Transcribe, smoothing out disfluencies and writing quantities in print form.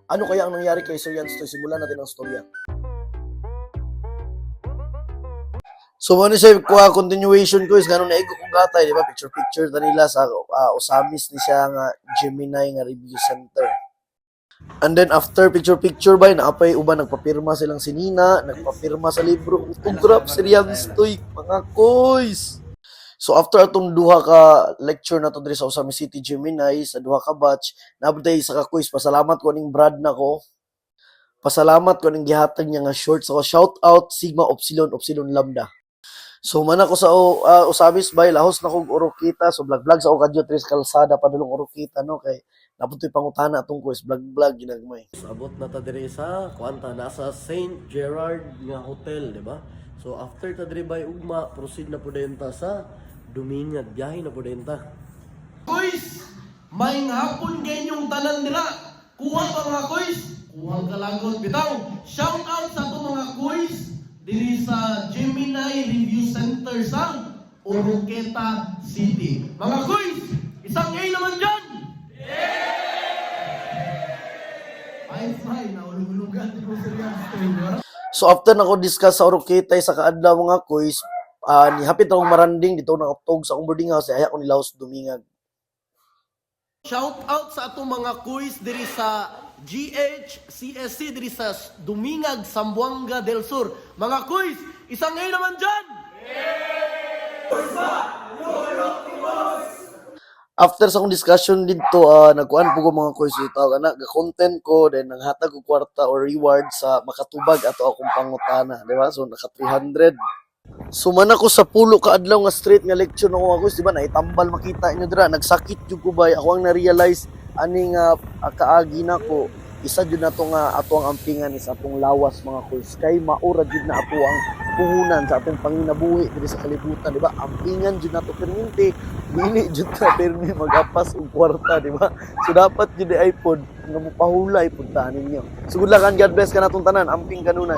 Ano kaya ang nangyari kay Sir Yanstoy? Simulan natin ang storya. So, ano siya, continuation ko is gano'n na kung gatay, di ba? Picture-picture na nila sa Osamis ni siya nga Gemini nga review center. And then, after picture-picture ba, naapay uban, nagpapirma silang sinina, nagpapirma sa libro, autograph, Sir Yanstoy, mga koys! So, after atong duha ka lecture na to diri sa Osamis City Gemini, sa duha ka batch, naabday sa ka-quiz, pasalamat ko ning Brad na ko. Pasalamat ko ning gihatag niya nga short. So, shout out Sigma Upsilon Upsilon Lambda. So, man ako sa Osamis bay, lahos na kong Orokita. So, vlog-vlog sa Okadyo Tres Kalsada, padulong Orokita, no? Kay, napunto'y pangutana atong quiz, vlog-vlog, ginagmay. Abot na ta diri sa kuanta nasa St. Gerard nga hotel, di ba? So after ta diri bay ugma, proceed na po din ta sa Dumingag, biyahe na po din ta. Kuys, may hapon ganyong tanan nila. Kuha pa mga kuys, kuha ka lagot bitaw. Shout out sa to mga kuys diri sa Gemini Review Center sa Oroqueta City. Mga kuys, isang A naman dyan! Ay, naulog-ulugan ko sa Yanstoy. So, after na ko discuss sa Orokita sa kaadlaw mga quiz, nihapit akong maranding dito na uptog sa akong boarding house, ay ako nila sa Dumingag. Shout out sa atong mga kuys diri sa GHCSC diri sa Dumingag, Zamboanga del Sur. Mga kuys, isang A naman dyan! After sa akong discussion dito, nagkuhan po ko mga quiz dito, content ko, then nanghatag ko kwarta or reward sa makatubag ato akong pangutana, di ba? So, naka 300. Suman ako sa pulo kaadlaw nga straight nga lecture na ako quiz, di ba? Naitambal makita inyo dira, nagsakit jud ko ba? Ako ang na-realize ani nga kaagi na ko, isa jud na to nga ato ang ampingan is atong lawas mga quiz. Kay maura jud na ato ang puhunan sa atong panginabuhi diri sa kalibutan, di ba? Ampingan jud na to perminti, dili jud ta permi magapas og kwarta, di ba? So dapat jud ay iPod nga mopahulay pud ta ninyo. Sugod lang, God bless ka natong tanan, amping kanunay.